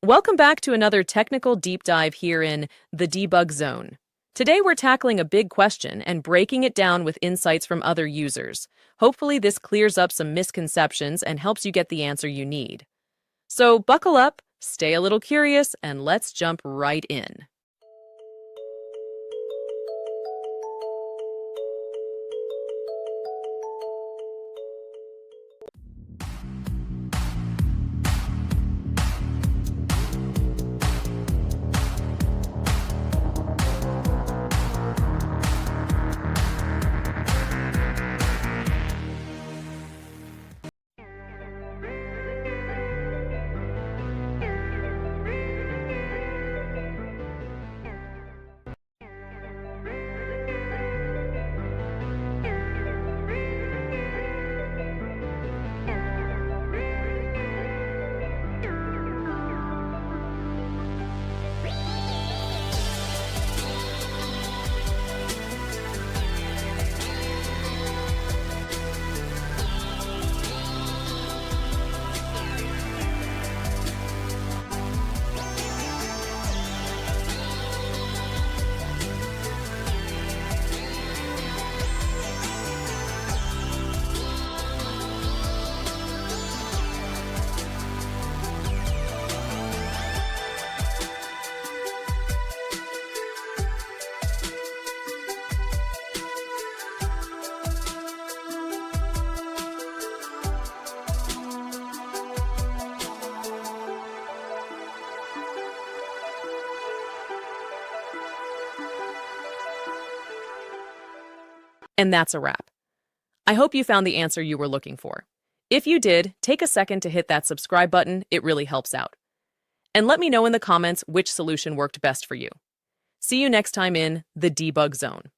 Welcome back to another technical deep dive here in the Debug Zone. Today we're tackling a big question and breaking it down with insights from other users. Hopefully this clears up some misconceptions and helps you get the answer you need. So buckle up, stay a little curious, and let's jump right in. And that's a wrap. I hope you found the answer you were looking for. If you did, take a second to hit that subscribe button, it really helps out. And let me know in the comments which solution worked best for you. See you next time in the Debug Zone.